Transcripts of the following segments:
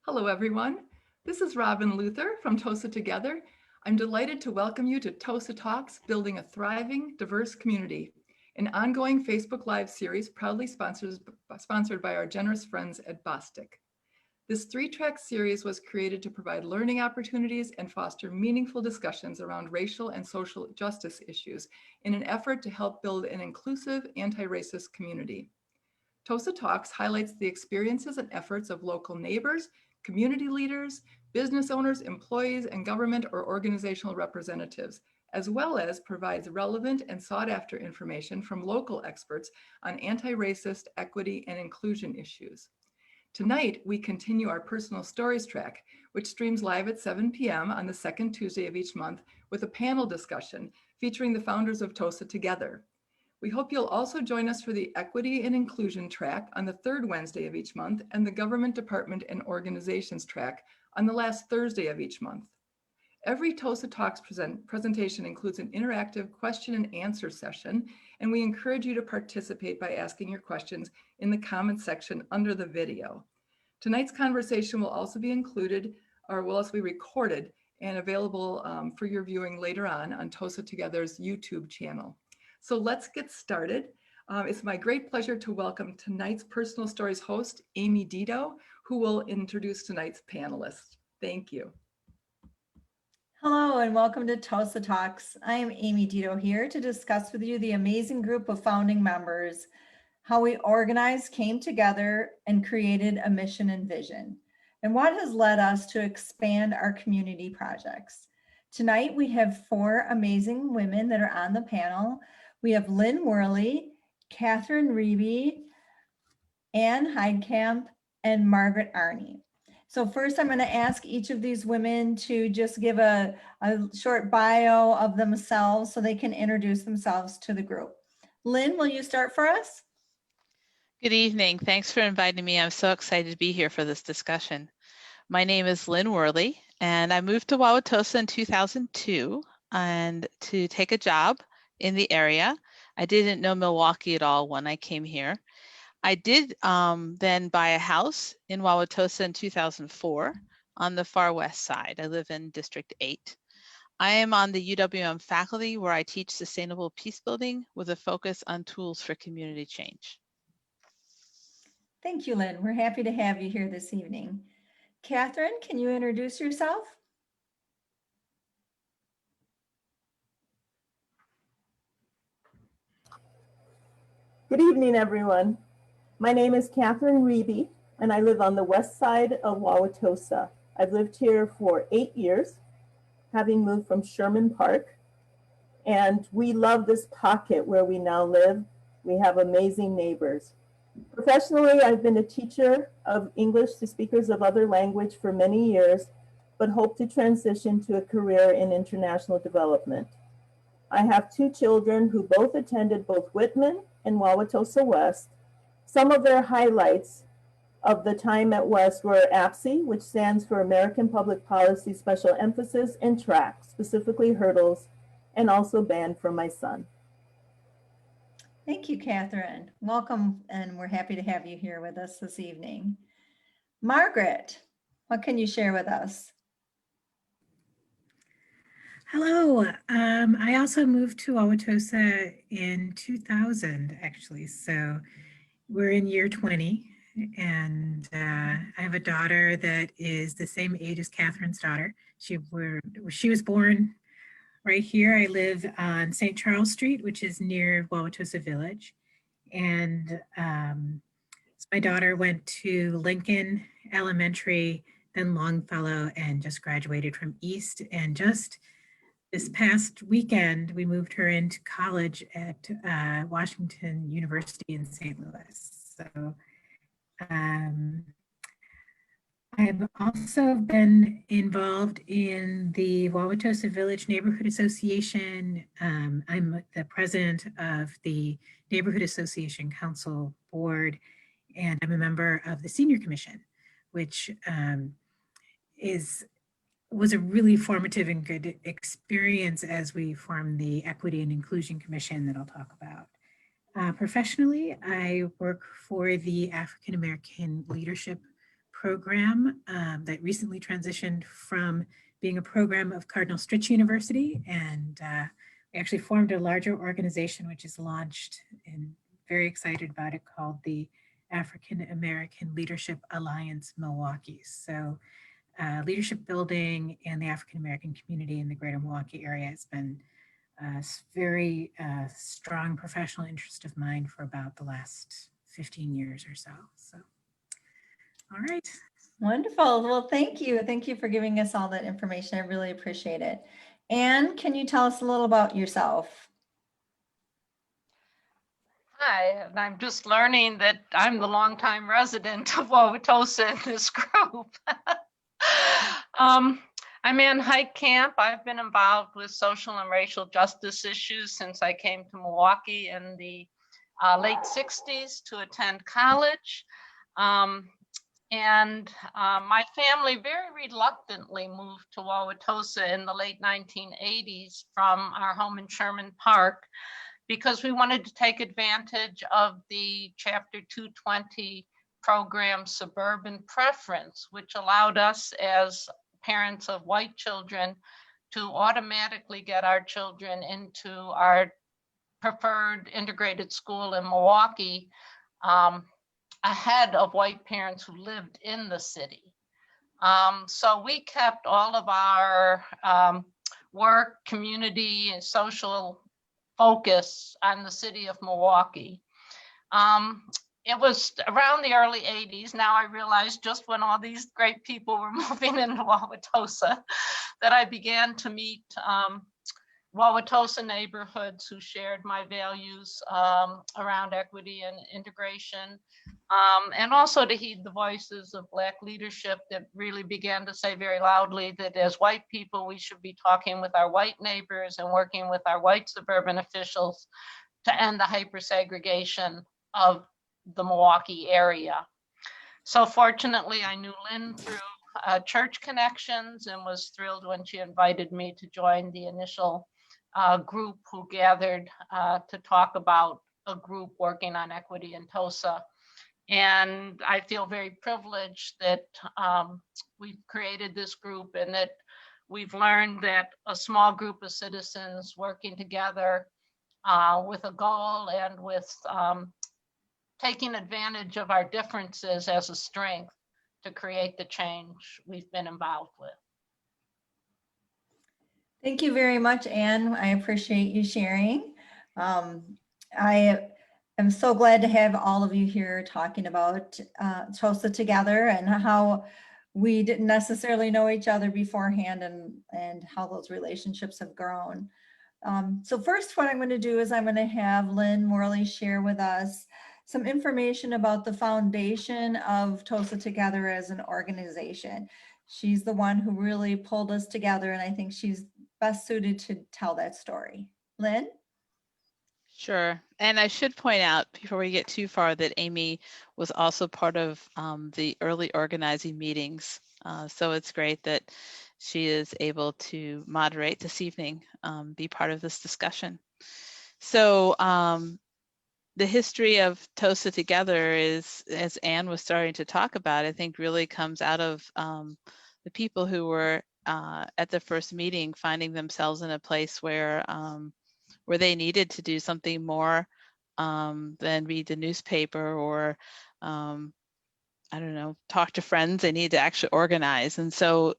Hello, everyone. This is Robin Luther from Tosa Together. I'm delighted to welcome you to Tosa Talks, Building a Thriving, Diverse Community, an ongoing Facebook Live series proudly sponsored by our generous friends at Bostic. This three-track series was created to provide learning opportunities and foster meaningful discussions around racial and social justice issues in an effort to help build an inclusive, anti-racist community. Tosa Talks highlights the experiences and efforts of local neighbors, community leaders, business owners, employees, and government or organizational representatives, as well as provides relevant and sought-after information from local experts on anti-racist, equity, and inclusion issues. Tonight, we continue our personal stories track, which streams live at 7 p.m. on the second Tuesday of each month with a panel discussion featuring the founders of Tosa Together. We hope you'll also join us for the Equity and Inclusion track on the third Wednesday of each month and the Government Department and Organizations track on the last Thursday of each month. Every Tosa Talks presentation includes an interactive question and answer session, and we encourage you to participate by asking your questions in the comments section under the video. Tonight's conversation will also be recorded and available for your viewing later on Tosa Together's YouTube channel. So let's get started. It's my great pleasure to welcome tonight's Personal Stories host, Amy Dito, who will introduce tonight's panelists. Thank you. Hello and welcome to Tosa Talks. I am Amy Dito here to discuss with you the amazing group of founding members, how we organized, came together, and created a mission and vision, and what has led us to expand our community projects. Tonight we have four amazing women that are on the panel. We have Lynn Worley, Catherine Reeby, Ann Heidkamp, and Margaret Arney. So first I'm going to ask each of these women to just give a short bio of themselves so they can introduce themselves to the group. Lynn, will you start for us? Good evening. Thanks for inviting me. I'm so excited to be here for this discussion. My name is Lynn Worley, and I moved to Wauwatosa in 2002 and to take a job in the area. I didn't know Milwaukee at all when I came here. I did then buy a house in Wauwatosa in 2004 on the far west side. I live in District 8. I am on the UWM faculty where I teach sustainable peace building with a focus on tools for community change. Thank you, Lynn. We're happy to have you here this evening. Catherine, can you introduce yourself? Good evening, everyone. My name is Catherine Reeby, and I live on the west side of Wauwatosa. I've lived here for 8 years, having moved from Sherman Park, and we love this pocket where we now live. We have amazing neighbors. Professionally, I've been a teacher of English to speakers of other language for many years, but hope to transition to a career in international development. I have 2 children who both attended both Whitman and Wauwatosa West. Some of their highlights of the time at West were APSE, which stands for American Public Policy Special Emphasis, and track, specifically hurdles, and also band for my son. Thank you, Catherine. Welcome, and we're happy to have you here with us this evening. Margaret, what can you share with us? Hello. I also moved to Wauwatosa in 2000, actually. So we're in year 20, and I have a daughter that is the same age as Catherine's daughter. She was born right here. I live on St. Charles Street, which is near Wauwatosa Village. And so my daughter went to Lincoln Elementary, then Longfellow, and just graduated from East. And just this past weekend, we moved her into college at Washington University in St. Louis. So I've also been involved in the Wauwatosa Village Neighborhood Association. I'm the president of the Neighborhood Association Council Board, and I'm a member of the Senior Commission, which was a really formative and good experience as we formed the Equity and Inclusion Commission that I'll talk about. Professionally, I work for the African American Leadership program that recently transitioned from being a program of Cardinal Stritch University, and we actually formed a larger organization which is launched, and very excited about it, called the African American Leadership Alliance Milwaukee. So leadership building and the African American community in the greater Milwaukee area has been a very strong professional interest of mine for about the last 15 years or so. So, all right. Wonderful. Well, thank you. Thank you for giving us all that information. I really appreciate it. Anne, can you tell us a little about yourself? Hi, and I'm just learning that I'm the longtime resident of Wauwatosa in this group. I'm in hike camp. I've been involved with social and racial justice issues since I came to Milwaukee in the late 60s to attend college. My family very reluctantly moved to Wauwatosa in the late 1980s from our home in Sherman Park, because we wanted to take advantage of the Chapter 220 program Suburban Preference, which allowed us as parents of white children to automatically get our children into our preferred integrated school in Milwaukee ahead of white parents who lived in the city. So we kept all of our work, community, and social focus on the city of Milwaukee. It was around the early 80s. Now I realize just when all these great people were moving into Wauwatosa that I began to meet Wauwatosa neighborhoods who shared my values around equity and integration, and also to heed the voices of Black leadership that really began to say very loudly that as white people, we should be talking with our white neighbors and working with our white suburban officials to end the hypersegregation of the Milwaukee area. So fortunately, I knew Lynn through church connections and was thrilled when she invited me to join the initial group who gathered to talk about a group working on equity in Tosa. And I feel very privileged that we've created this group and that we've learned that a small group of citizens working together with a goal and with taking advantage of our differences as a strength to create the change we've been involved with. Thank you very much, Anne. I appreciate you sharing. I am so glad to have all of you here talking about Tosa Together and how we didn't necessarily know each other beforehand and how those relationships have grown. So first, what I'm going to do is I'm going to have Lynn Morley share with us some information about the foundation of Tosa Together as an organization. She's the one who really pulled us together, and I think she's best suited to tell that story. Lynn? Sure. And I should point out before we get too far that Amy was also part of the early organizing meetings. So it's great that she is able to moderate this evening, be part of this discussion. So the history of Tosa Together is, as Anne was starting to talk about, I think really comes out of the people who were at the first meeting finding themselves in a place where they needed to do something more than read the newspaper or I don't know, talk to friends. They need to actually organize. And so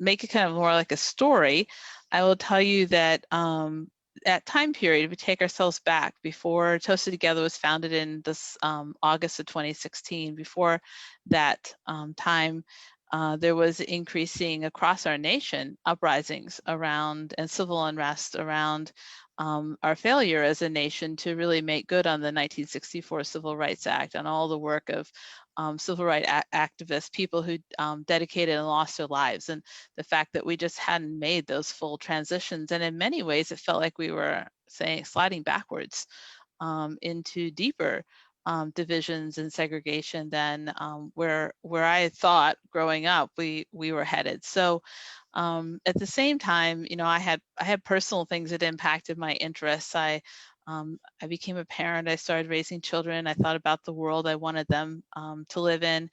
make it kind of more like a story. I will tell you that that time period, we take ourselves back before Tosa Together was founded in this August of 2016. Before that time, there was increasing across our nation uprisings around and civil unrest around our failure as a nation to really make good on the 1964 Civil Rights Act and all the work of civil rights activists, people who dedicated and lost their lives, and the fact that we just hadn't made those full transitions. And in many ways, it felt like we were sliding backwards into deeper divisions and segregation than where I thought growing up we were headed. So at the same time, you know, I had personal things that impacted my interests. I became a parent. I started raising children. I thought about the world I wanted them to live in.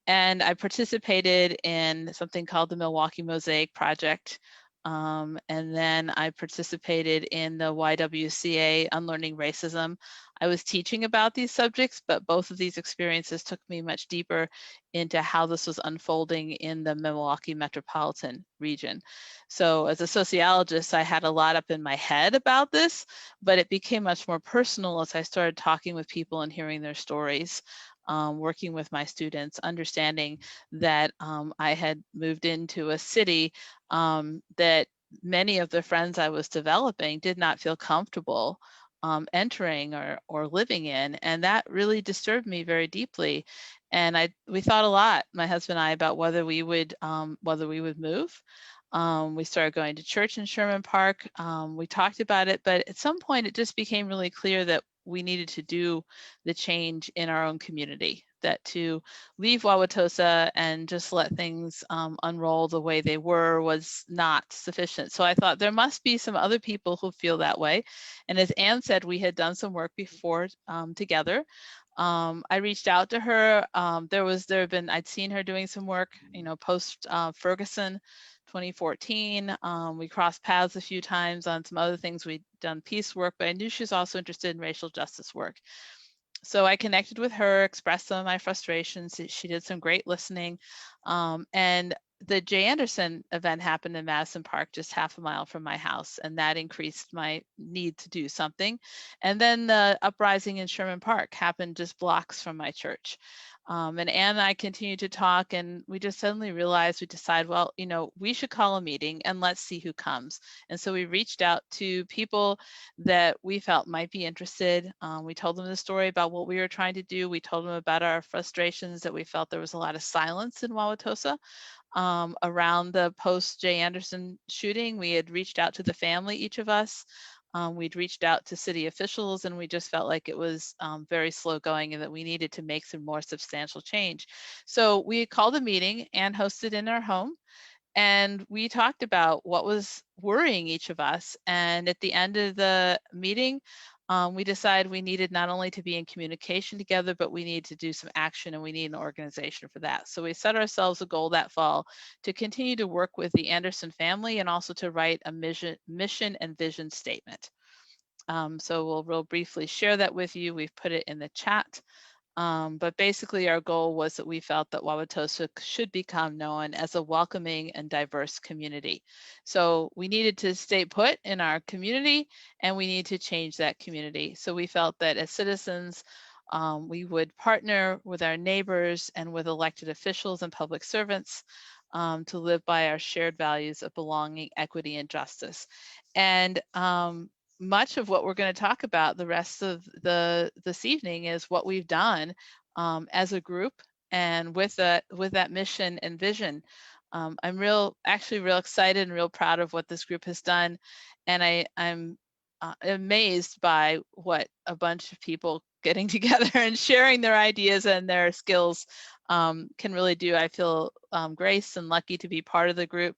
And I participated in something called the Milwaukee Mosaic Project. And then I participated in the YWCA Unlearning Racism. I was teaching about these subjects, but both of these experiences took me much deeper into how this was unfolding in the Milwaukee metropolitan region. So as a sociologist, I had a lot up in my head about this, but it became much more personal as I started talking with people and hearing their stories. Working with my students, understanding that I had moved into a city that many of the friends I was developing did not feel comfortable entering or living in, and that really disturbed me very deeply. And we thought a lot, my husband and I, about whether we would move. We started going to church in Sherman Park. We talked about it, but at some point it just became really clear that we needed to do the change in our own community, that to leave Wauwatosa and just let things unroll the way they were was not sufficient. So I thought there must be some other people who feel that way. And as Anne said, we had done some work before together. I reached out to her. I'd seen her doing some work, post Ferguson 2014. We crossed paths a few times on some other things. We'd done peace work, but I knew she was also interested in racial justice work. So I connected with her, expressed some of my frustrations. She did some great listening. And the Jay Anderson event happened in Madison Park, just half a mile from my house, and that increased my need to do something. And then the uprising in Sherman Park happened just blocks from my church. And Anne and I continued to talk, and we just suddenly realized, we decided, well, we should call a meeting and let's see who comes. And so we reached out to people that we felt might be interested. We told them the story about what we were trying to do. We told them about our frustrations, that we felt there was a lot of silence in Wauwatosa around the post Jay Anderson shooting. We had reached out to the family, each of us. We'd reached out to city officials, and we just felt like it was very slow going and that we needed to make some more substantial change. So we called a meeting and hosted in our home. And we talked about what was worrying each of us. And at the end of the meeting, we decided we needed not only to be in communication together, but we needed to do some action, and we need an organization for that. So we set ourselves a goal that fall to continue to work with the Anderson family and also to write a mission and vision statement. So we'll real briefly share that with you. We've put it in the chat. But basically our goal was that we felt that Wauwatosa should become known as a welcoming and diverse community. So we needed to stay put in our community, and we need to change that community. So we felt that as citizens, we would partner with our neighbors and with elected officials and public servants to live by our shared values of belonging, equity, and justice. And much of what we're going to talk about the rest of this evening is what we've done as a group and with that mission and vision. I'm actually real excited and real proud of what this group has done, and I'm amazed by what a bunch of people getting together and sharing their ideas and their skills can really do. I feel graced and lucky to be part of the group.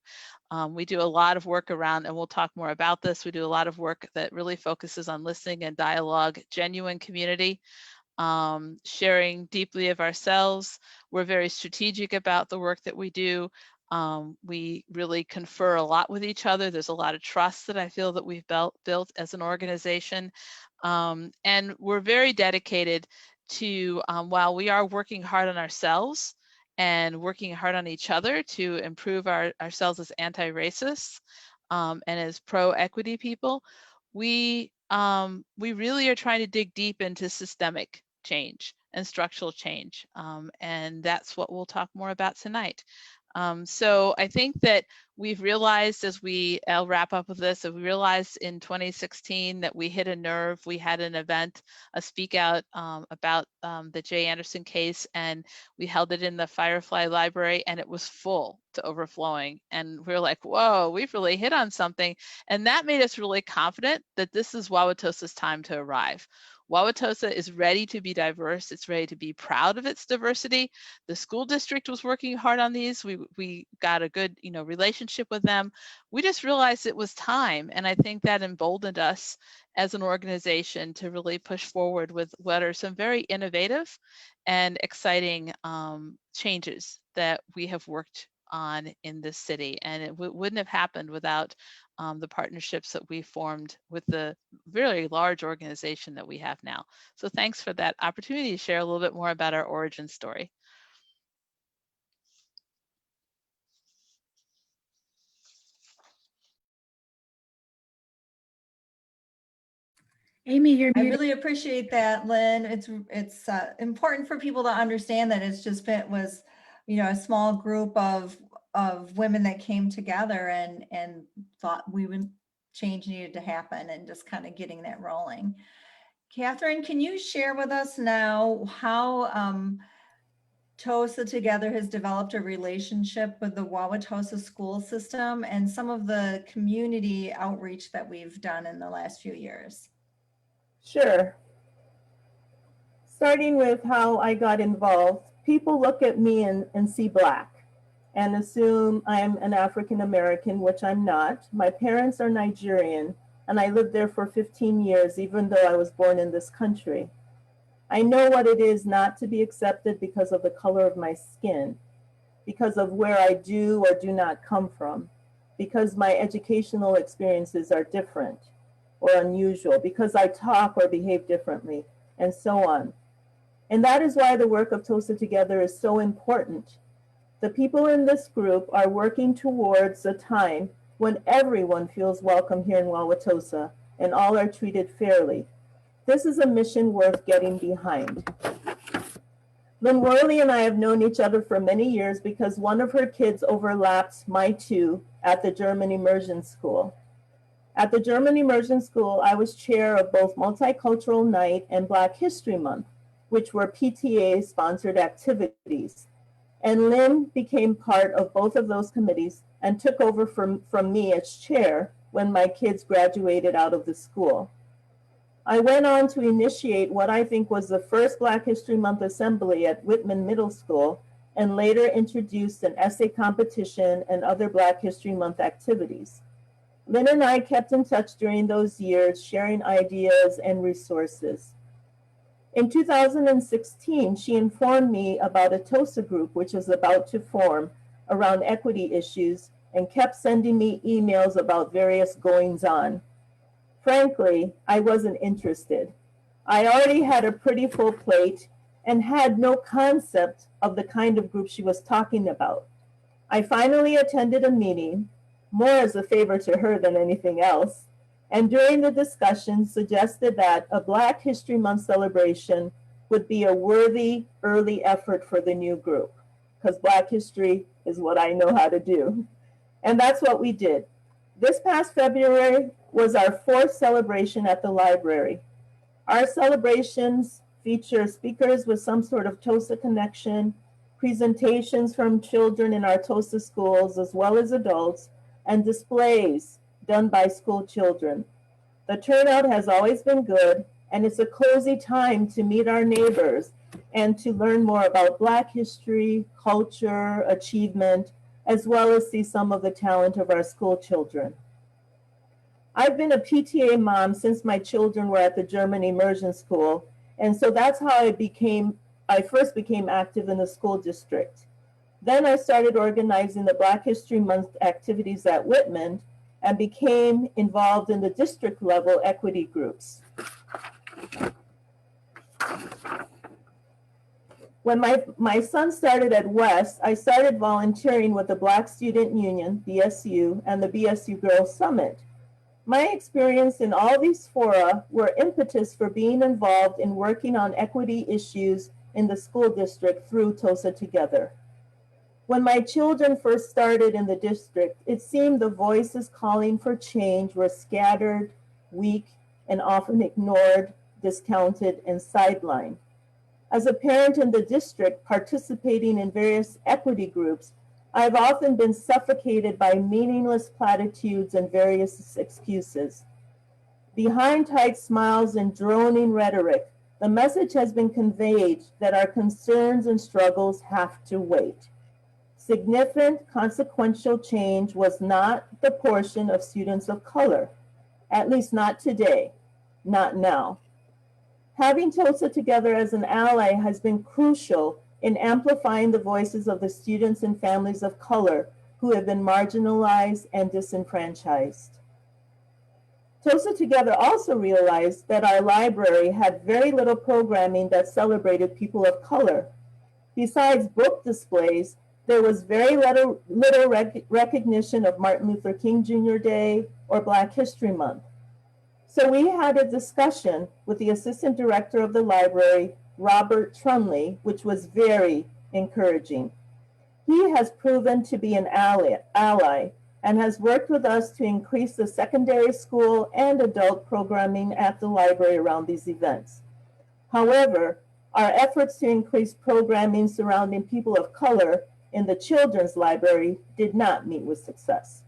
We do a lot of work around, and we'll talk more about this, we do a lot of work that really focuses on listening and dialogue, genuine community, sharing deeply of ourselves. We're very strategic about the work that we do. We really confer a lot with each other. There's a lot of trust that I feel that we've built as an organization. And we're very dedicated to, while we are working hard on ourselves and working hard on each other to improve ourselves as anti-racists and as pro-equity people, we really are trying to dig deep into systemic change and structural change. And that's what we'll talk more about tonight. So I think that we've realized, as I'll wrap up with this, that we realized in 2016 that we hit a nerve. We had an event, a speak out about the Jay Anderson case, and we held it in the Firefly Library, and it was full to overflowing. And we were like, whoa, we've really hit on something. And that made us really confident that this is Wauwatosa's time to arrive. Wauwatosa is ready to be diverse. It's ready to be proud of its diversity. The school district was working hard on these. We got a good, relationship with them. We just realized it was time. And I think that emboldened us as an organization to really push forward with what are some very innovative and exciting changes that we have worked on in this city. And it wouldn't have happened without the partnerships that we formed with the very large organization that we have now. So thanks for that opportunity to share a little bit more about our origin story. Amy, you're I muted. really appreciate that, Lynn. It's important for people to understand that it's just was, a small group of women that came together and thought change needed to happen, and just kind of getting that rolling. Catherine, can you share with us now how Tosa Together has developed a relationship with the Wauwatosa school system and some of the community outreach that we've done in the last few years? Sure. Starting with how I got involved, people look at me and see Black and assume I'm an African American, which I'm not. My parents are Nigerian, and I lived there for 15 years, even though I was born in this country. I know what it is not to be accepted because of the color of my skin, because of where I do or do not come from, because my educational experiences are different or unusual, because I talk or behave differently, and so on. And that is why the work of Tosa Together is so important. The people in this group are working towards a time when everyone feels welcome here in Wauwatosa and all are treated fairly. This is a mission worth getting behind. Lynn Worley and I have known each other for many years because one of her kids overlaps my two at the German Immersion School. At the German Immersion School, I was chair of both Multicultural Night and Black History Month, which were PTA-sponsored activities. And Lynn became part of both of those committees and took over from me as chair when my kids graduated out of the school. I went on to initiate what I think was the first Black History Month assembly at Whitman Middle School, and later introduced an essay competition and other Black History Month activities. Lynn and I kept in touch during those years, sharing ideas and resources. In 2016, she informed me about a Tosa group which was about to form around equity issues and kept sending me emails about various goings-on. Frankly, I wasn't interested. I already had a pretty full plate and had no concept of the kind of group she was talking about. I finally attended a meeting, more as a favor to her than anything else, and during the discussion suggested that a Black History Month celebration would be a worthy early effort for the new group, because Black history is what I know how to do. And that's what we did. This past February was our fourth celebration at the library. Our celebrations feature speakers with some sort of Tosa connection, presentations from children in our Tosa schools as well as adults, and displays done by school children. The turnout has always been good, and it's a cozy time to meet our neighbors and to learn more about Black history, culture, achievement, as well as see some of the talent of our school children. I've been a PTA mom since my children were at the German Immersion School, and so that's how I first became active in the school district. Then I started organizing the Black History Month activities at Whitman and became involved in the district level equity groups. When my son started at West, I started volunteering with the Black Student Union, BSU, and the BSU Girls Summit. My experience in all these fora were impetus for being involved in working on equity issues in the school district through Tosa Together. When my children first started in the district, it seemed the voices calling for change were scattered, weak, and often ignored, discounted, and sidelined. As a parent in the district participating in various equity groups, I've often been suffocated by meaningless platitudes and various excuses. Behind tight smiles and droning rhetoric, the message has been conveyed that our concerns and struggles have to wait. Significant consequential change was not the portion of students of color, at least not today, not now. Having Tosa Together as an ally has been crucial in amplifying the voices of the students and families of color who have been marginalized and disenfranchised. Tosa Together also realized that our library had very little programming that celebrated people of color. Besides book displays, there was very little recognition of Martin Luther King Jr. Day or Black History Month. So we had a discussion with the assistant director of the library, Robert Trunley, which was very encouraging. He has proven to be an ally and has worked with us to increase the secondary school and adult programming at the library around these events. However, our efforts to increase programming surrounding people of color in the children's library did not meet with success.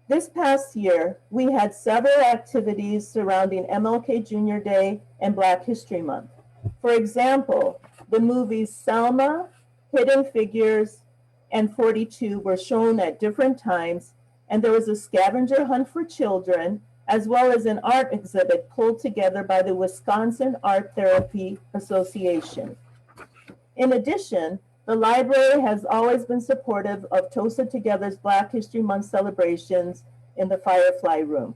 This past year, we had several activities surrounding MLK Jr. Day and Black History Month. For example, the movies Selma, Hidden Figures, and 42 were shown at different times, and there was a scavenger hunt for children, as well as an art exhibit pulled together by the Wisconsin Art Therapy Association. In addition, the library has always been supportive of Tosa Together's Black History Month celebrations in the Firefly Room.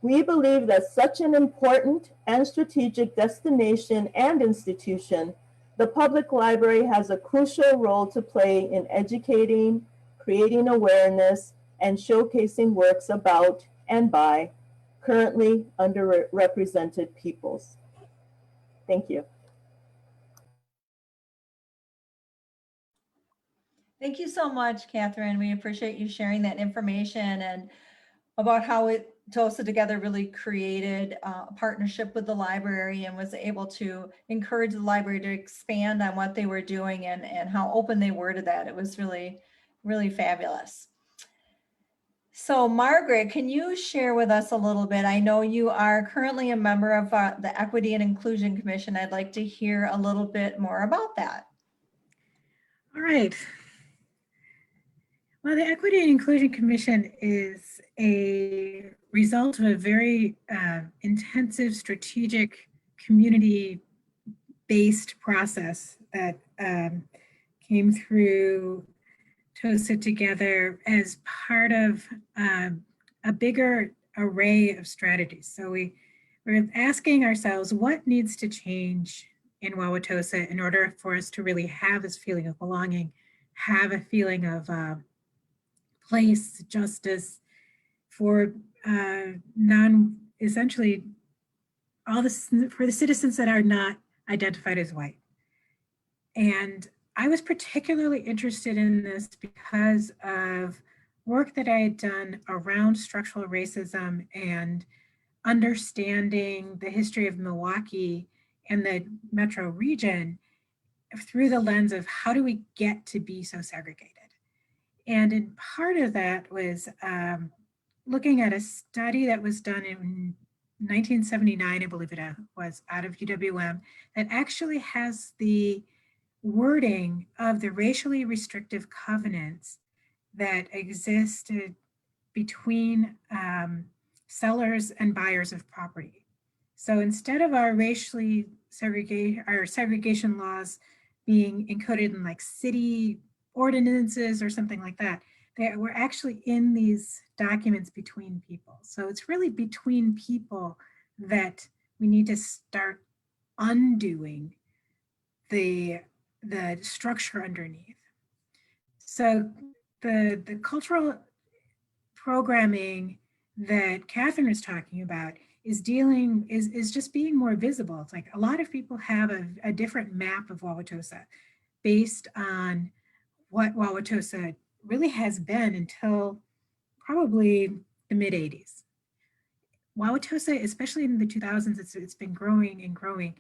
We believe that such an important and strategic destination and institution, the public library has a crucial role to play in educating, creating awareness, and showcasing works about and by currently underrepresented peoples. Thank you. Thank you so much, Catherine. We appreciate you sharing that information and about how Tosa Together really created a partnership with the library and was able to encourage the library to expand on what they were doing and how open they were to that. It was really, really fabulous. So Margaret, can you share with us a little bit? I know you are currently a member of the Equity and Inclusion Commission. I'd like to hear a little bit more about that. All right. Well, the Equity and Inclusion Commission is a result of a very intensive, strategic, community-based process that came through Tosa Together as part of a bigger array of strategies. So we're asking ourselves what needs to change in Wauwatosa in order for us to really have this feeling of belonging, have a feeling of place, justice for essentially all this for the citizens that are not identified as white. And I was particularly interested in this because of work that I had done around structural racism and understanding the history of Milwaukee and the metro region through the lens of how do we get to be so segregated. And in part of that was looking at a study that was done in 1979, I believe it was, out of UWM, that actually has the wording of the racially restrictive covenants that existed between sellers and buyers of property. So instead of our segregation laws being encoded in like city ordinances or something like that, they were actually in these documents between people. So it's really between people that we need to start undoing the structure underneath. So the cultural programming that Catherine was talking about is just being more visible. It's like a lot of people have a different map of Wauwatosa based on what Wauwatosa really has been until probably the mid 80s. Wauwatosa, especially in the 2000s, it's been growing and growing.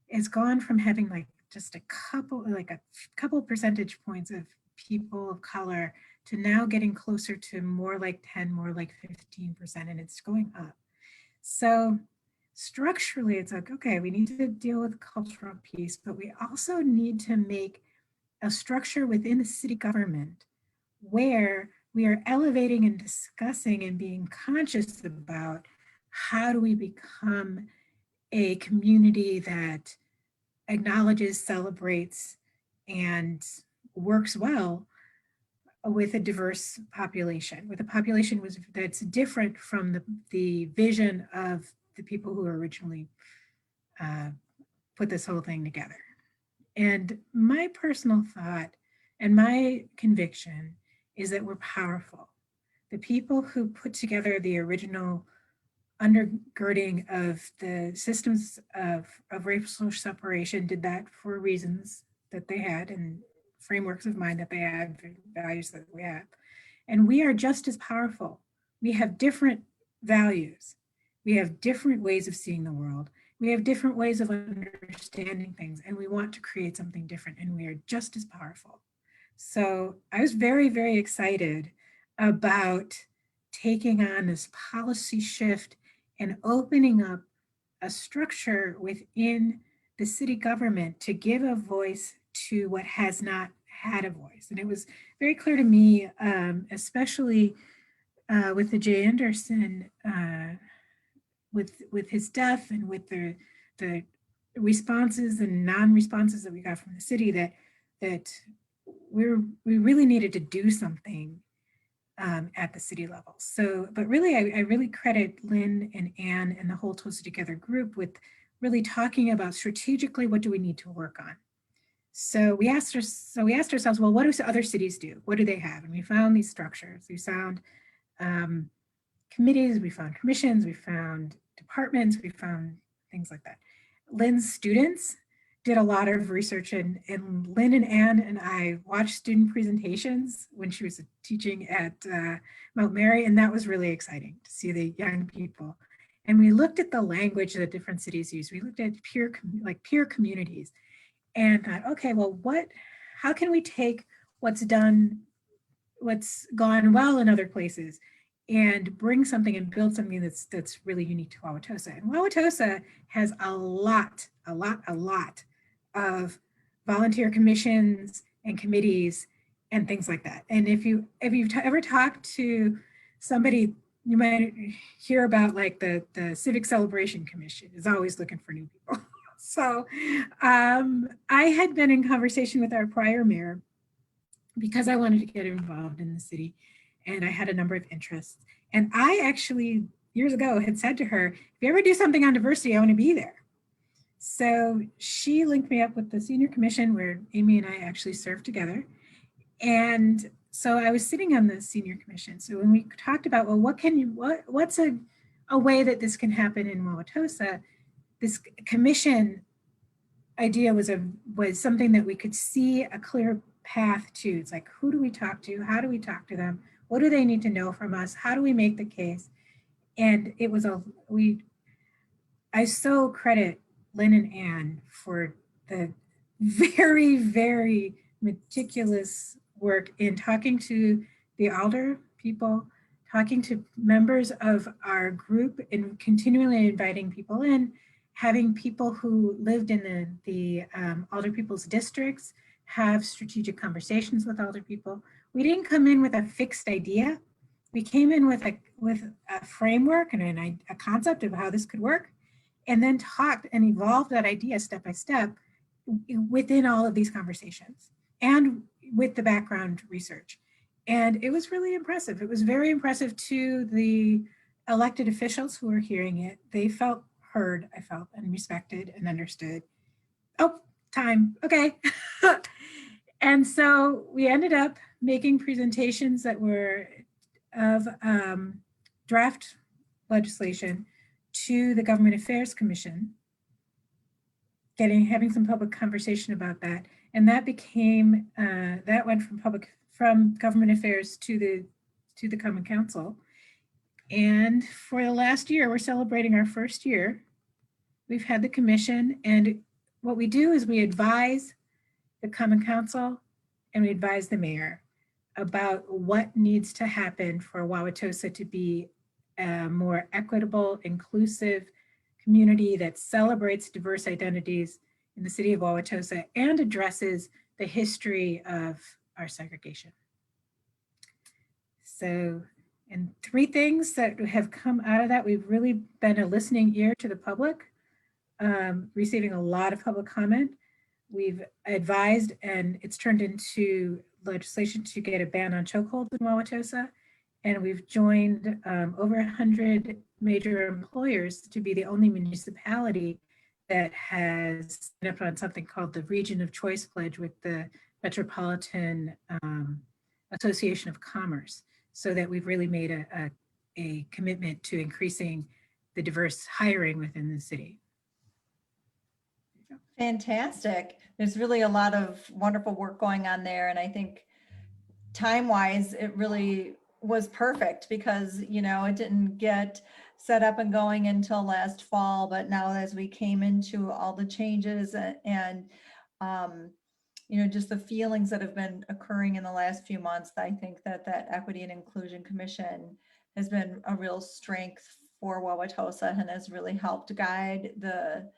It's gone from having like just a couple percentage points of people of color to now getting closer to more like 10, more like 15%, and it's going up. So structurally, it's like, okay, we need to deal with cultural piece, but we also need to make a structure within the city government where we are elevating and discussing and being conscious about how do we become a community that acknowledges, celebrates, and works well with a diverse population, with a population that's different from the vision of the people who originally put this whole thing together. And my personal thought and my conviction is that we're powerful. The people who put together the original undergirding of the systems of racial separation did that for reasons that they had and frameworks of mind that they had, values that we have. And we are just as powerful. We have different values. We have different ways of seeing the world. We have different ways of understanding things, and we want to create something different, and we are just as powerful. So I was very, very excited about taking on this policy shift and opening up a structure within the city government to give a voice to what has not had a voice. And it was very clear to me, especially with the Jay Anderson, with his death and with the responses and non-responses that we got from the city, that we really needed to do something at the city level. So, but really, I really credit Lynn and Anne and the whole Tosa Together group with really talking about strategically, what do we need to work on? So we asked ourselves, well, what do other cities do? What do they have? And we found these structures. We found committees, we found commissions, we found departments, we found things like that. Lynn's students did a lot of research, and Lynn and Anne and I watched student presentations when she was teaching at Mount Mary, and that was really exciting to see the young people. And we looked at the language that different cities use. We looked at peer communities and thought, okay, well, how can we take what's gone well in other places and bring something and build something that's really unique to Wauwatosa. And Wauwatosa has a lot of volunteer commissions and committees and things like that. And if you've ever talked to somebody, you might hear about like the Civic Celebration Commission is always looking for new people. So I had been in conversation with our prior mayor because I wanted to get involved in the city, and I had a number of interests. And I actually, years ago, had said to her, if you ever do something on diversity, I want to be there. So she linked me up with the senior commission where Amy and I actually served together. And so I was sitting on the senior commission. So when we talked about, well, what's a way that this can happen in Wauwatosa, this commission idea was something that we could see a clear path to. It's like, who do we talk to? How do we talk to them? What do they need to know from us? How do we make the case? And it was I so credit Lynn and Anne for the very, very meticulous work in talking to the alder people, talking to members of our group, and continually inviting people in, having people who lived in the alder people's districts have strategic conversations with alder people. We didn't come in with a fixed idea. We came in with a framework and a concept of how this could work, and then talked and evolved that idea step by step within all of these conversations and with the background research. And it was really impressive. It was very impressive to the elected officials who were hearing it. They felt heard, I felt, and respected and understood. Oh, time, okay. And so we ended up making presentations that were of draft legislation to the Government Affairs Commission, having some public conversation about that. And that became, that went from Government Affairs to the Common Council. And for the last year, we're celebrating our first year. We've had the commission, and what we do is we advise the Common Council and we advise the mayor about what needs to happen for Wauwatosa to be a more equitable, inclusive community that celebrates diverse identities in the city of Wauwatosa and addresses the history of our segregation. So, and three things that have come out of that, we've really been a listening ear to the public, receiving a lot of public comment. We've advised, and it's turned into legislation to get a ban on chokeholds in Wauwatosa. And we've joined over 100 major employers to be the only municipality that has signed up on something called the Region of Choice Pledge with the Metropolitan Association of Commerce, so that we've really made a commitment to increasing the diverse hiring within the city. Fantastic. There's really a lot of wonderful work going on there. And I think time-wise, it really was perfect because, you know, it didn't get set up and going until last fall, but now as we came into all the changes and you know, just the feelings that have been occurring in the last few months, I think that that Equity and Inclusion Commission has been a real strength for Wauwatosa and has really helped guide the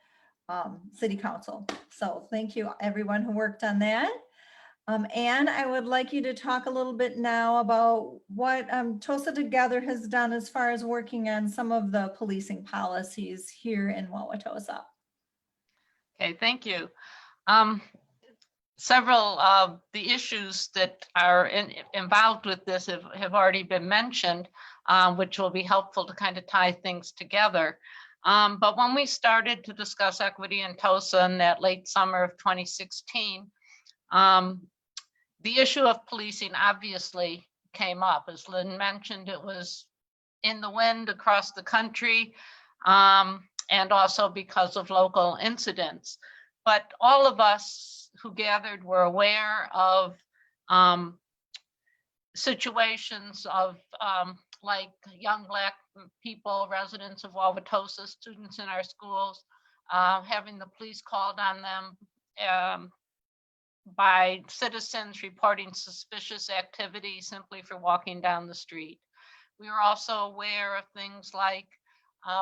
city council. So thank you everyone who worked on that. Anne, I would like you to talk a little bit now about what Tosa Together has done as far as working on some of the policing policies here in Wauwatosa. Okay, thank you. Several of the issues that are involved with this have already been mentioned, which will be helpful to kind of tie things together. But when we started to discuss equity in Tosa in that late summer of 2016, the issue of policing obviously came up. As Lynn mentioned, it was in the wind across the country, and also because of local incidents. But all of us who gathered were aware of situations of like young Black people, residents of Wauwatosa, students in our schools, having the police called on them by citizens reporting suspicious activity simply for walking down the street. We were also aware of things like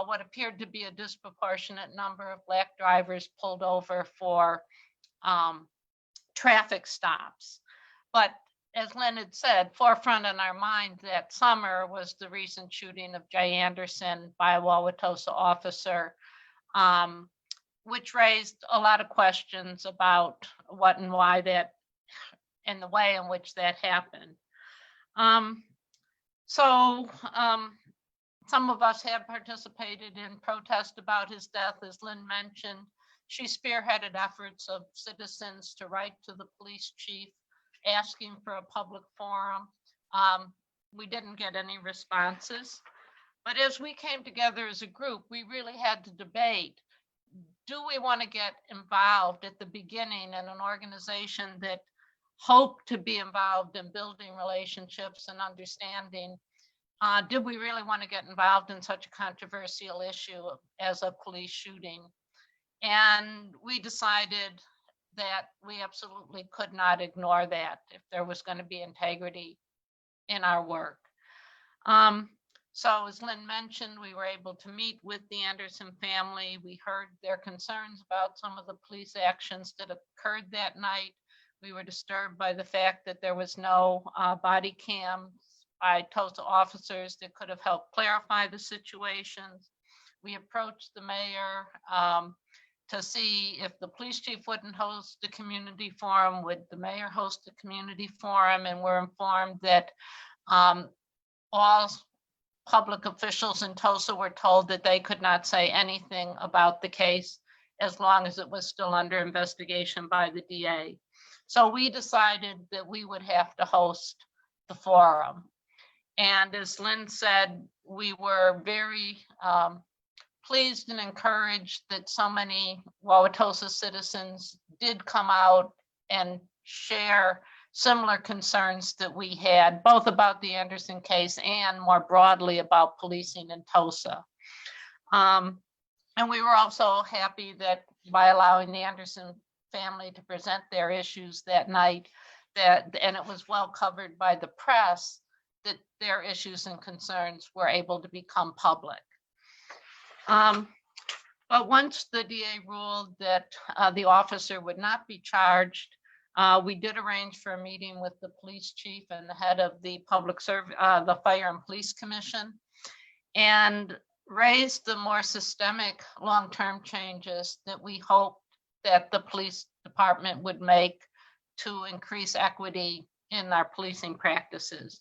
what appeared to be a disproportionate number of Black drivers pulled over for traffic stops. But as Lynn had said, forefront in our mind that summer was the recent shooting of Jay Anderson by a Wauwatosa officer, which raised a lot of questions about what and why that, and the way in which that happened. Some of us have participated in protest about his death, as Lynn mentioned. She spearheaded efforts of citizens to write to the police chief asking for a public forum. We didn't get any responses. But as we came together as a group, we really had to debate, do we want to get involved at the beginning in an organization that hoped to be involved in building relationships and understanding? Did we really want to get involved in such a controversial issue as a police shooting? And we decided that we absolutely could not ignore that if there was going to be integrity in our work. So as Lynn mentioned, we were able to meet with the Anderson family. We heard their concerns about some of the police actions that occurred that night. We were disturbed by the fact that there was no body cams by Tosa officers that could have helped clarify the situations. We approached the mayor to see if the police chief wouldn't host a community forum, would the mayor host a community forum? And we're informed that all public officials in Tosa were told that they could not say anything about the case as long as it was still under investigation by the DA. So we decided that we would have to host the forum. And as Lynn said, we were very pleased and encouraged that so many Wauwatosa citizens did come out and share similar concerns that we had, both about the Anderson case and more broadly about policing in Tosa. And we were also happy that by allowing the Anderson family to present their issues that night, and it was well covered by the press, that their issues and concerns were able to become public. But once the DA ruled that the officer would not be charged, we did arrange for a meeting with the police chief and the head of the the Fire and Police Commission, and raised the more systemic long-term changes that we hoped that the police department would make to increase equity in our policing practices.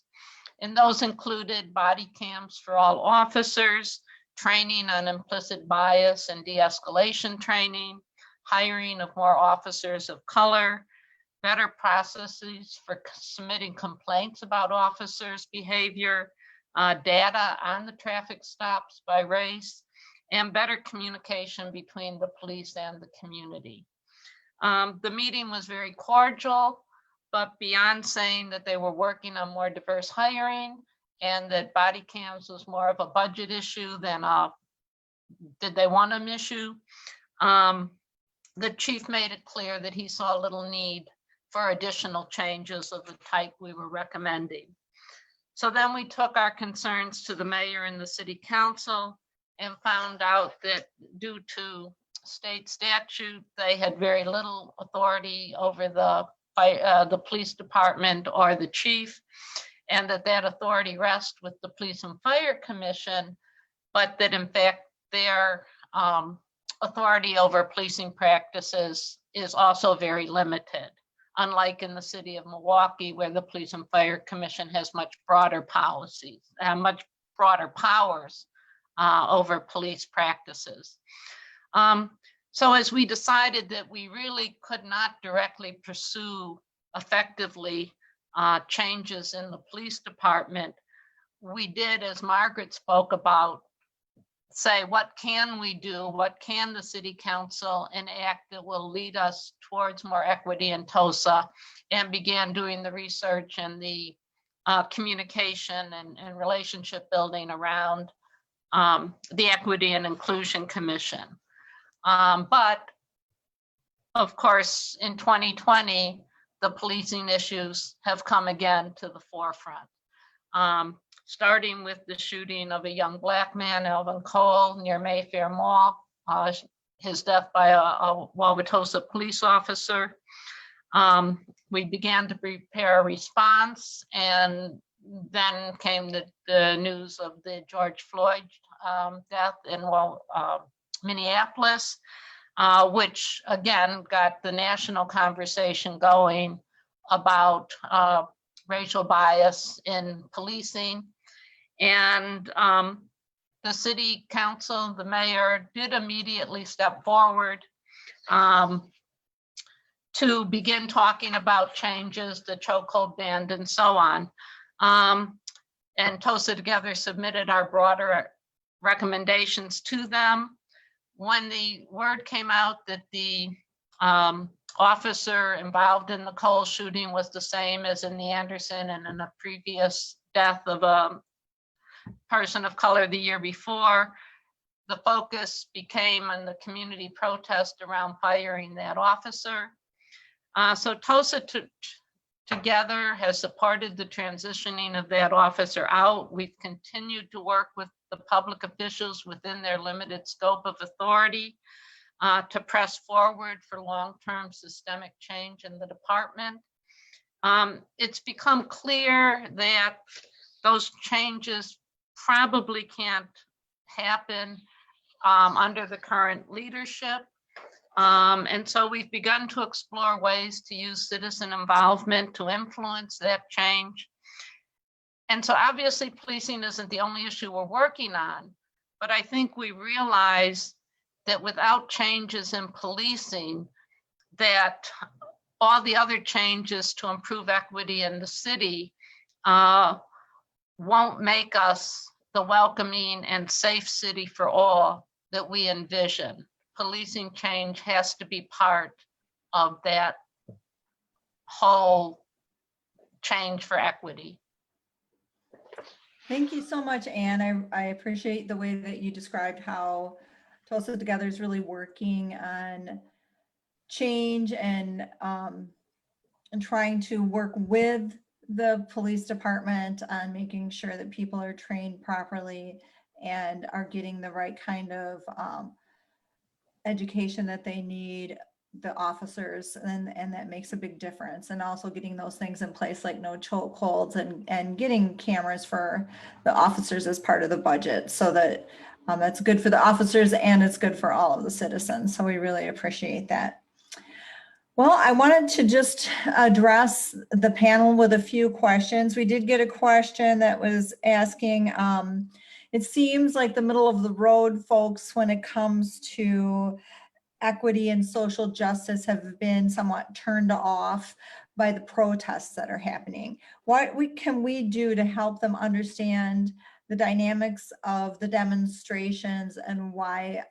And those included body cams for all officers, training on implicit bias and de-escalation training, hiring of more officers of color, better processes for submitting complaints about officers' behavior, data on the traffic stops by race, and better communication between the police and the community. The meeting was very cordial, but beyond saying that they were working on more diverse hiring and that body cams was more of a budget issue than did they want them issue, the chief made it clear that he saw little need for additional changes of the type we were recommending. So then we took our concerns to the mayor and the city council and found out that due to state statute, they had very little authority over the police department or the chief, and that authority rests with the Police and Fire Commission, but that in fact their authority over policing practices is also very limited, unlike in the city of Milwaukee, where the Police and Fire Commission has much broader policies and much broader powers over police practices. So as we decided that we really could not directly pursue effectively changes in the police department, we did, as Margaret spoke about, say, what can we do? What can the city council enact that will lead us towards more equity in Tosa, and began doing the research and the communication and relationship building around the Equity and Inclusion Commission. But of course, in 2020, the policing issues have come again to the forefront. Starting with the shooting of a young Black man, Alvin Cole, near Mayfair Mall, his death by a Wauwatosa police officer. We began to prepare a response, and then came the news of the George Floyd death in Minneapolis, which again got the national conversation going about racial bias in policing. And the city council, the mayor, did immediately step forward to begin talking about changes, the chokehold ban, and so on. And Tosa Together submitted our broader recommendations to them. When the word came out that the officer involved in the Cole shooting was the same as in the Anderson and in a previous death of a person of color the year before, the focus became on the community protest around firing that officer. So Tosa Together has supported the transitioning of that officer out. We've continued to work with the public officials within their limited scope of authority to press forward for long-term systemic change in the department. It's become clear that those changes probably can't happen under the current leadership. And so we've begun to explore ways to use citizen involvement to influence that change. And so obviously policing isn't the only issue we're working on, but I think we realize that without changes in policing, that all the other changes to improve equity in the city won't make us the welcoming and safe city for all that we envision. Policing change has to be part of that whole change for equity. Thank you so much, Anne. I appreciate the way that you described how Tosa Together is really working on change and trying to work with the police department on making sure that people are trained properly and are getting the right kind of education that they need, the officers, and that makes a big difference. And also getting those things in place like no chokeholds and getting cameras for the officers as part of the budget, so that that's good for the officers and it's good for all of the citizens. So we really appreciate that. Well, I wanted to just address the panel with a few questions. We did get a question that was asking, it seems like the middle of the road folks when it comes to equity and social justice have been somewhat turned off by the protests that are happening. What can we do to help them understand the dynamics of the demonstrations and why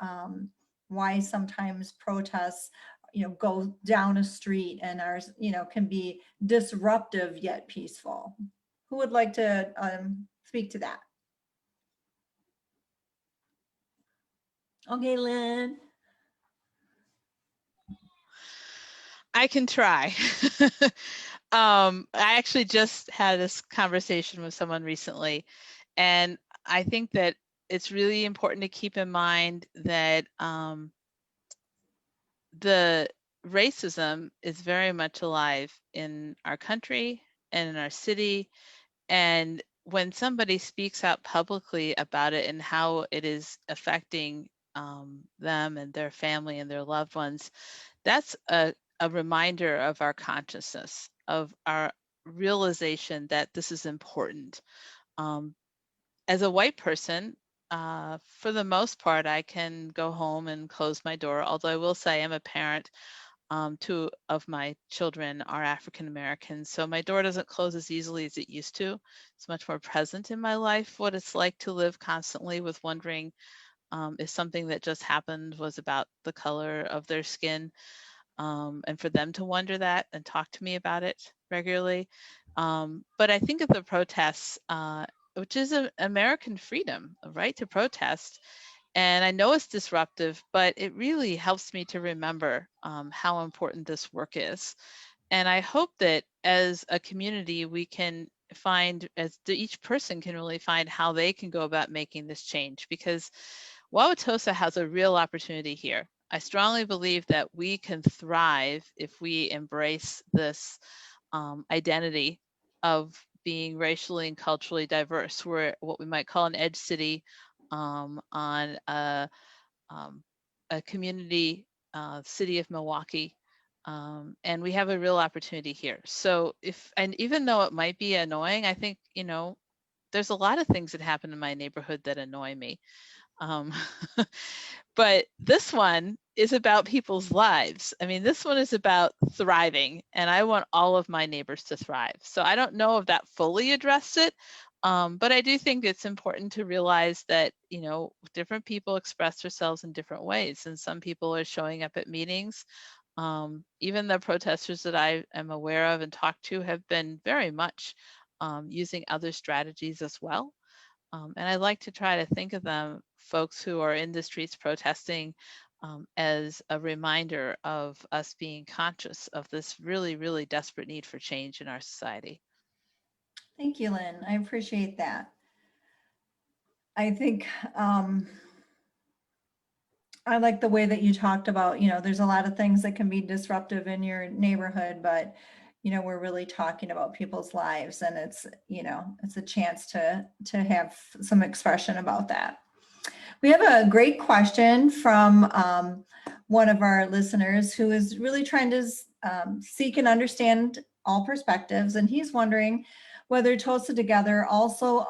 sometimes protests, go down a street and are, can be disruptive yet peaceful? Who would like to speak to that? Okay, Lynn. I can try. I actually just had this conversation with someone recently, and I think that it's really important to keep in mind that the racism is very much alive in our country and in our city. And when somebody speaks out publicly about it and how it is affecting them and their family and their loved ones, that's a reminder of our consciousness, of our realization that this is important. As a white person, for the most part, I can go home and close my door, although I will say I'm a parent. Two of my children are African American, so my door doesn't close as easily as it used to. It's much more present in my life, what it's like to live constantly with wondering if something that just happened was about the color of their skin, and for them to wonder that and talk to me about it regularly. But I think of the protests, which is an American freedom, a right to protest. And I know it's disruptive, but it really helps me to remember how important this work is. And I hope that as a community, we can find, each person can really find how they can go about making this change, because Wauwatosa has a real opportunity here. I strongly believe that we can thrive if we embrace this identity of being racially and culturally diverse. We're what we might call an edge city on a community city of Milwaukee. And we have a real opportunity here. So and even though it might be annoying, I think, there's a lot of things that happen in my neighborhood that annoy me. But this one is about people's lives. I mean, this one is about thriving, and I want all of my neighbors to thrive. So I don't know if that fully addressed it, but I do think it's important to realize that, different people express themselves in different ways, and some people are showing up at meetings. Even the protesters that I am aware of and talked to have been very much using other strategies as well. And I like to try to think of them, folks who are in the streets protesting, as a reminder of us being conscious of this really, really desperate need for change in our society. Thank you, Lynn. I appreciate that. I think I like the way that you talked about, there's a lot of things that can be disruptive in your neighborhood, but we're really talking about people's lives, and it's a chance to have some expression about that. We have a great question from one of our listeners who is really trying to seek and understand all perspectives, and he's wondering whether Tosa Together also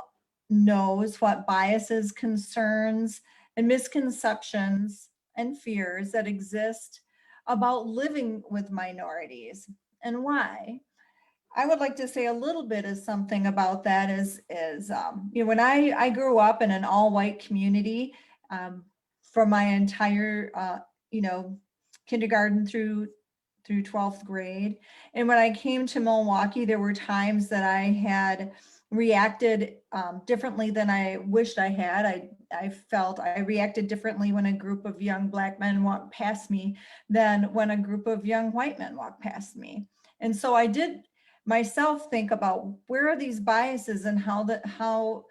knows what biases, concerns, and misconceptions and fears that exist about living with minorities and why. I would like to say a little bit of something about that when I grew up in an all-white community for my entire, kindergarten through 12th grade. And when I came to Milwaukee, there were times that I had reacted differently than I wished I had. I felt I reacted differently when a group of young Black men walked past me than when a group of young white men walked past me. And so I did myself think about where are these biases and how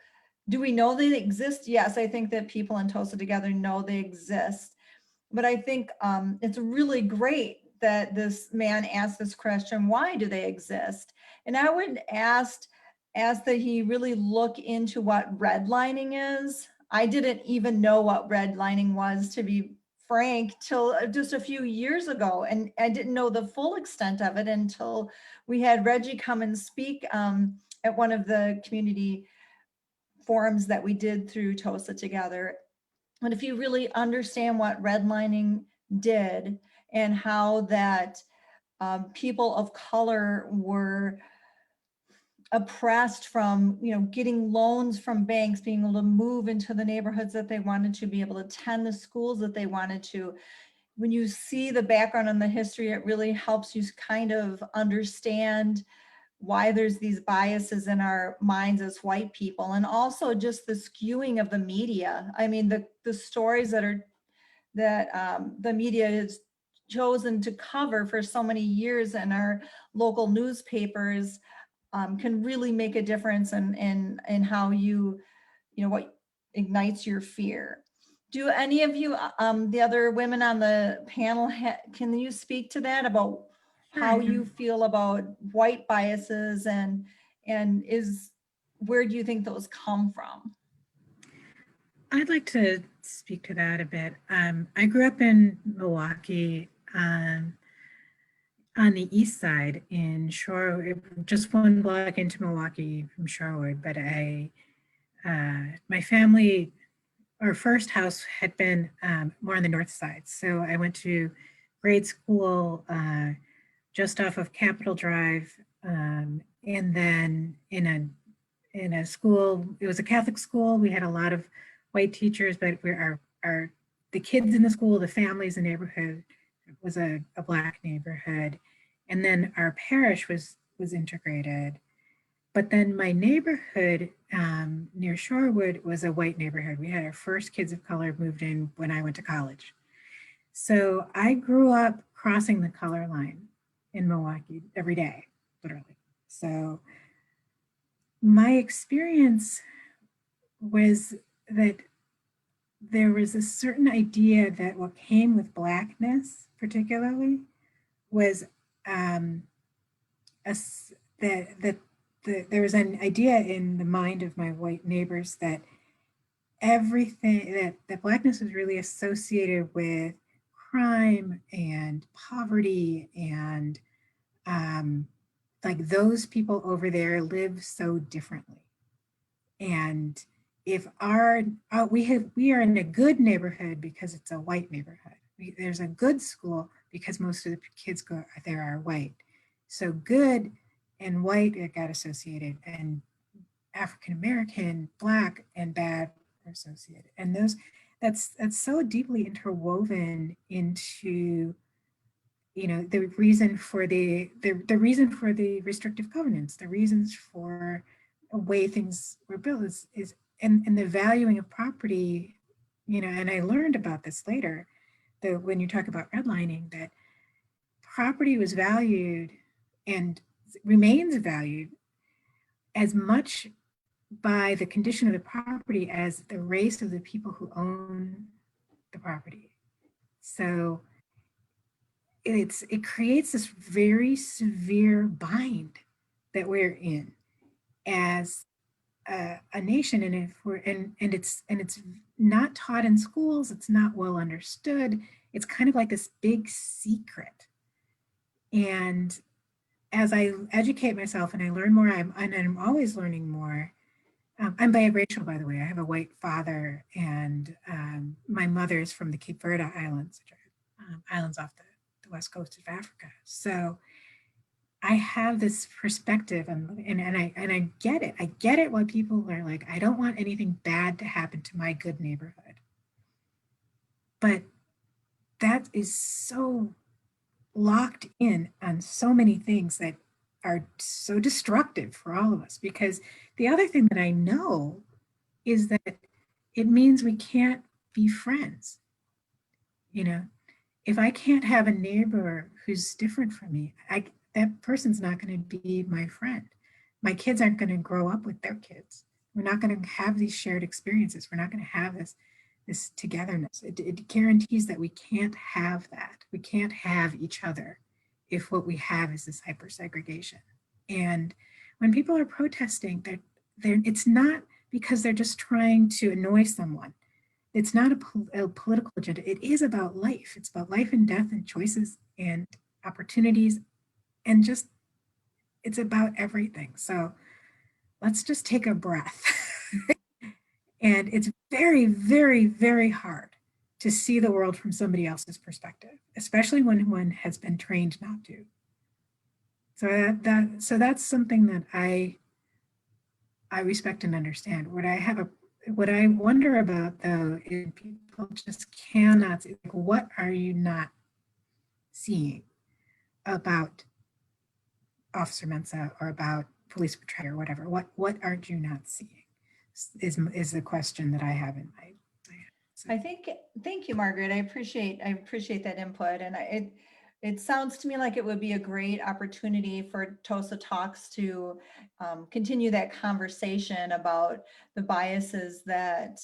do we know they exist? Yes, I think that people in Tosa Together know they exist. But I think it's really great that this man asked this question, why do they exist? And I would ask that he really look into what redlining is. I didn't even know what redlining was, to be frank, till just a few years ago. And I didn't know the full extent of it until we had Reggie come and speak at one of the community forums that we did through Tosa Together. But if you really understand what redlining did and how that people of color were oppressed from, getting loans from banks, being able to move into the neighborhoods that they wanted to, be able to attend the schools that they wanted to. When you see the background and the history, it really helps you kind of understand why there's these biases in our minds as white people, and also just the skewing of the media. I mean, the stories that the media has chosen to cover for so many years in our local newspapers can really make a difference in how what ignites your fear. Do any of you, the other women on the panel, can you speak to that about how you feel about white biases and where do you think those come from? I'd like to speak to that a bit. I grew up in Milwaukee, on the east side in Shore, just one block into Milwaukee from Shorewood. But my family, our first house had been more on the north side. So I went to grade school just off of Capitol Drive, and then in a school. It was a Catholic school. We had a lot of white teachers, but the kids in the school, the families, the neighborhood was a Black neighborhood. And then our parish was integrated. But then my neighborhood near Shorewood was a white neighborhood. We had our first kids of color moved in when I went to college. So I grew up crossing the color line in Milwaukee every day, literally. So my experience was that there was a certain idea that what came with Blackness, particularly, was there was an idea in the mind of my white neighbors that everything that Blackness was really associated with crime and poverty, and like those people over there live so differently. And if we are in a good neighborhood because it's a white neighborhood. There's a good school because most of the kids go there are white. So good and white got associated, and African American, Black, and bad are associated. And that's so deeply interwoven into the reason for the reason for the restrictive covenants, the reasons for the way things were built is and the valuing of property, and I learned about this later, that when you talk about redlining, that property was valued and remains valued as much by the condition of the property as the race of the people who own the property. So it creates this very severe bind that we're in as a nation, and if we're and it's not taught in schools, it's not well understood. It's kind of like this big secret. And as I educate myself and I learn more, I'm always learning more. I'm biracial, by the way. I have a white father, and my mother is from the Cape Verde Islands, which are islands off the west coast of Africa. So I have this perspective, and I get it. I get it when people are like, I don't want anything bad to happen to my good neighborhood. But that is so locked in on so many things that are so destructive for all of us. Because the other thing that I know is that it means we can't be friends. If I can't have a neighbor who's different from me, that person's not going to be my friend. My kids aren't going to grow up with their kids. We're not going to have these shared experiences. We're not going to have this togetherness. It guarantees that we can't have that. We can't have each other if what we have is this hypersegregation. And when people are protesting, it's not because they're just trying to annoy someone. It's not a political agenda. It is about life. It's about life and death and choices and opportunities, and just, it's about everything. So let's just take a breath. And it's very, very, very hard to see the world from somebody else's perspective, especially when one has been trained not to. So that's something that I respect and understand. What I wonder about though is people just cannot see, like, what are you not seeing about Officer Mensa or about police brutality or whatever? What aren't you not seeing is the question that I have in my I think, thank you, Margaret. I appreciate that input. And it sounds to me like it would be a great opportunity for Tosa Talks to continue that conversation about the biases that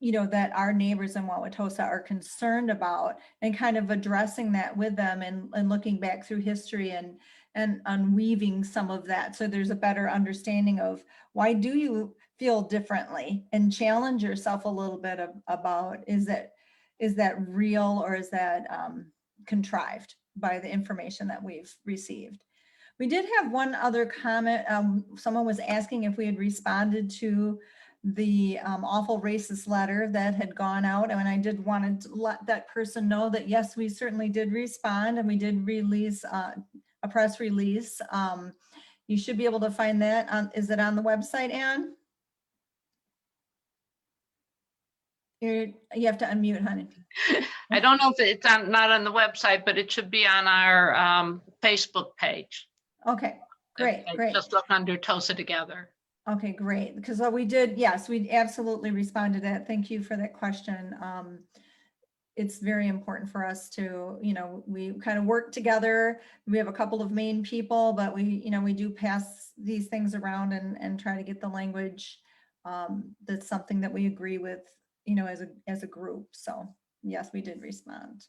that our neighbors in Wauwatosa are concerned about, and kind of addressing that with them, and looking back through history and unweaving some of that, so there's a better understanding of why do you feel differently, and challenge yourself a little bit about, is that real, or is that contrived by the information that we've received. We did have one other comment. Someone was asking if we had responded to the awful racist letter that had gone out. And I did want to let that person know that, yes, we certainly did respond, and we did release a press release. You should be able to find that. Is it on the website, Anne? You have to unmute, honey. I don't know if it's not on the website, but it should be on our Facebook page. Okay, great, great. Just look under Tosa Together. Okay, great. Because what we did, yes, we absolutely responded to that. Thank you for that question. It's very important for us to, we kind of work together. We have a couple of main people, but we do pass these things around and try to get the language that's something that we agree with, as a group. So yes, we did respond.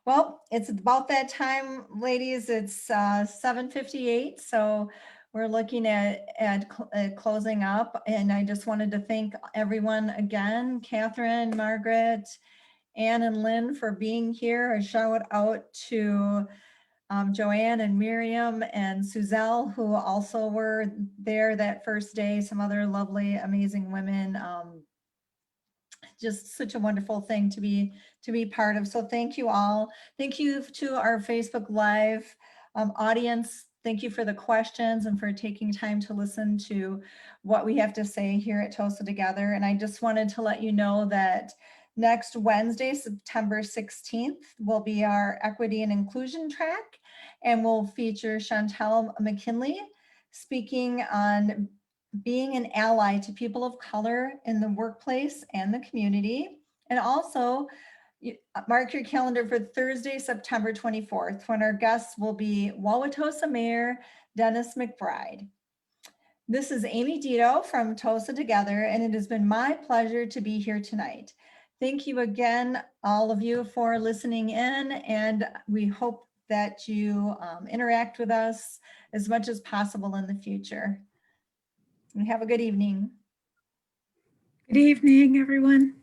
Well, it's about that time, ladies. It's 7:58. So we're looking at closing up, and I just wanted to thank everyone again, Catherine, Margaret, Anne, and Lynn, for being here. A shout out to Joanne and Miriam and Suzelle, who also were there that first day. Some other lovely, amazing women. Just such a wonderful thing to be part of. So thank you all. Thank you to our Facebook Live audience. Thank you for the questions and for taking time to listen to what we have to say here at Tosa Together. And I just wanted to let you know that next Wednesday, September 16th, will be our equity and inclusion track, and we'll feature Chantel McKinley speaking on being an ally to people of color in the workplace and the community. And also, mark your calendar for Thursday, September 24th, when our guests will be Wauwatosa Mayor Dennis McBride. This is Amy Dito from Tosa Together, and it has been my pleasure to be here tonight. Thank you again, all of you, for listening in, and we hope that you interact with us as much as possible in the future. And have a good evening. Good evening, everyone.